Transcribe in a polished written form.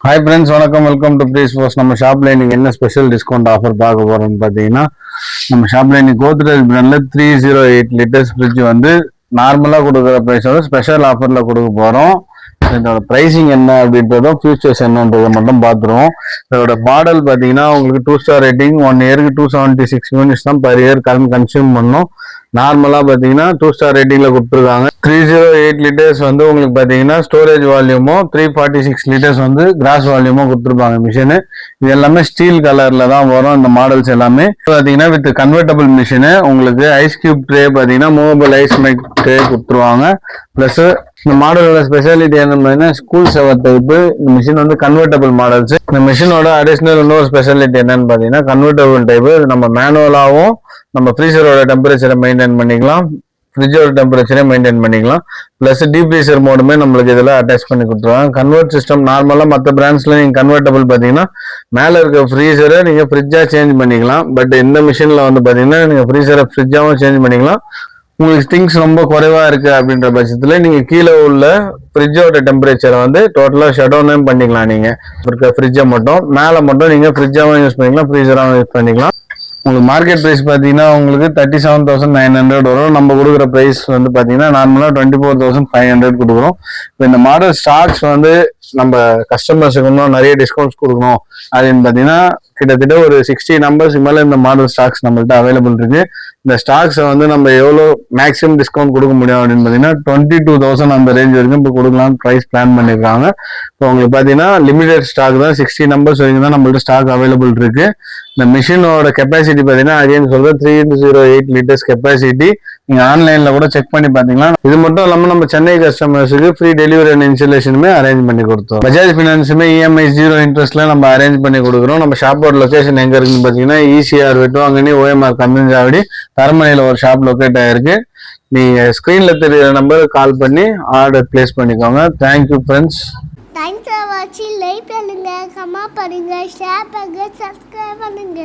Hi friends, வணக்கம். Welcome to ப்ரீஸ் போஸ். நம்ம ஷாப்ல இன்னைக்கு என்ன ஸ்பெஷல் டிஸ்கவுண்ட் ஆஃபர் பார்க்க போறோம்னு பார்த்தீங்கன்னா, நம்ம ஷாப்ல இன்னைக்கு கோத்ரேஜ் பிராண்ட்ல 308 லிட்டர்ஸ் ஃப்ரிட்ஜ் வந்து நார்மலாக கொடுக்குற ப்ரைஸோட ஸ்பெஷல் ஆஃபர்ல கொடுக்க போறோம். இதோட ப்ரைஸிங் என்ன அப்படின்றதும் ஃபியூச்சர்ஸ் என்னன்றதை மட்டும் பார்த்துருவோம். இதோட மாடல் பார்த்தீங்கன்னா உங்களுக்கு 2 ஸ்டார் ரேட்டிங், 1 இயருக்கு 276 யூனிட்ஸ் தான் பர் இயர் கரண்ட் கன்சியூம் பண்ணும். நார்மலாக பார்த்தீங்கன்னா 2 ஸ்டார் ரேட்டிங்ல கொடுத்துருக்காங்க. 308 லிட்டர்ஸ் வந்து உங்களுக்கு பார்த்தீங்கன்னா ஸ்டோரேஜ் வால்யூமும் 346 லிட்டர்ஸ் வந்து கிராஸ் வால்யூமும் கொடுத்துருப்பாங்க மிஷினு. இது எல்லாமே ஸ்டீல் கலர்ல தான் வரும் இந்த மாடல்ஸ் எல்லாமே. பார்த்தீங்கன்னா வித் கன்வெர்டபிள் மிஷினு. உங்களுக்கு ஐஸ் கியூப் ட்ரே பார்த்தீங்கன்னா மூவபிள் ஐஸ் மேக் ட்ரே கொடுத்துருவாங்க. பிளஸ் இந்த மாடலோட ஸ்பெஷாலிட்டி என்ன, ஸ்கூல் செவர் டைப்பு. இந்த மிஷின் வந்து கன்வெர்டபிள் மாடல்ஸ். இந்த மிஷினோட அடிஷனல் இன்னொரு ஸ்பெஷாலிட்டி என்னன்னு பார்த்தீங்கன்னா கன்வெர்டபிள் டைப்பு. நம்ம மேனுவலாகவும் நம்ம ஃப்ரீசரோட டெம்பரேச்சரை மெயின்டைன் பண்ணிக்கலாம், ஃப்ரிட்ஜோட டெம்பரேச்சரே மெயின்டைன் பண்ணிக்கலாம். ப்ளஸ் டீப் ஃப்ரீசர் மோடுமே நம்மளுக்கு இதில் அட்டாச் பண்ணி கொடுத்துருவாங்க. கன்வெர்ட் சிஸ்டம் நார்மலாக மற்ற பிராண்ட்ஸில் நீங்கள் கன்வெர்டபிள் பார்த்தீங்கன்னா மேலே இருக்க ஃப்ரீசரை நீங்கள் ஃப்ரிட்ஜாக சேஞ்ச் பண்ணிக்கலாம். பட் இந்த மிஷினில் வந்து பார்த்தீங்கன்னா நீங்கள் ஃப்ரீசரை ஃப்ரிட்ஜாகவும் சேஞ்ச் பண்ணிக்கலாம். உங்களுக்கு திங்ஸ் ரொம்ப குறைவா இருக்கு அப்படின்ற பட்சத்துல நீங்க கீழே உள்ள ஃப்ரிட்ஜோட டெம்பரேச்சரை வந்து டோட்டலா ஷட் டவுன் பண்ணிக்கலாம். நீங்க இருக்க ஃப்ரிட்ஜை மட்டும் மேலே மட்டும் நீங்க ஃப்ரிட்ஜாவும் யூஸ் பண்ணிக்கலாம், ஃப்ரீசராகவும் யூஸ் பண்ணிக்கலாம். உங்களுக்கு மார்க்கெட் ப்ரைஸ் பார்த்தீங்கன்னா உங்களுக்கு 37,900 வரும். நம்ம கொடுக்குற ப்ரைஸ் வந்து பார்த்தீங்கன்னா நார்மலாக 24,500 கொடுக்குறோம். இப்போ இந்த மாடல் ஸ்டாக்ஸ் வந்து நம்ம கஸ்டமர்ஸுக்கு இன்னும் நிறைய டிஸ்கவுண்ட்ஸ் கொடுக்கணும் அப்படின்னு பார்த்தீங்கன்னா கிட்டத்தட்ட ஒரு 60 நம்பர்ஸ்க்கு மேலே இந்த மாடல் ஸ்டாக்ஸ் நம்மள்ட்ட அவைலபிள் இருக்கு. இந்த ஸ்டாக்ஸை வந்து நம்ம எவ்வளோ மேக்ஸிமம் டிஸ்கவுண்ட் கொடுக்க முடியும் அப்படின்னு பார்த்தீங்கன்னா 22,000 அந்த ரேஞ்ச் வரைக்கும் இப்போ கொடுக்கலாம் ப்ரைஸ் பிளான் பண்ணியிருக்காங்க. இப்போ உங்களுக்கு பார்த்தீங்கன்னா லிமிடெட் ஸ்டாக் தான், 60 நம்பர்ஸ் வரைக்கும் தான் நம்மள்ட்ட ஸ்டாக் அவைலபிள் இருக்கு. இந்த மிஷினோட கெப்பாசிட்டி பார்த்தீங்கன்னா அகைன் சொல்றேன் 308 லிட்டர்ஸ் கெப்பாசிட்டி. நீங்க ஆன்லைன்ல கூட செக் பண்ணி பாத்தீங்கன்னா. இது மட்டும் இல்லாம நம்ம சென்னை கஸ்டமர்ஸுக்கு ஃப்ரீ டெலிவரி அண்ட் இன்ஸ்டாலேஷனுமே அரேஞ்ச் பண்ணி கொடுத்தோம். பஜாஜ் ஃபினான்ஸுமே இஎம்ஐ 0 இன்ட்ரெஸ்ட்ல நம்ம அரேஞ்ச் பண்ணி கொடுக்குறோம். நம்ம ஷாப்போட லொகேஷன் எங்க இருக்குன்னு பாத்தீங்கன்னா ஈசிஆர் வெட்டுவாங்கனி OMR கந்தஞ்சாவடி தரமணியில ஒரு ஷாப் லொக்கேட் ஆயிருக்கு. நீங்க ஸ்கிரீன்ல தெரியுற நம்பருக்கு கால் பண்ணி ஆர்டர் பிளேஸ் பண்ணிக்கோங்க. Thank you friends. தேங்க்ஸ் ஃபார் வாட்சிங். லைக் பண்ணுங்க, கமெண்ட் பண்ணுங்க, ஷேர் பண்ணுங்க, சப்ஸ்கிரைப் பண்ணுங்க.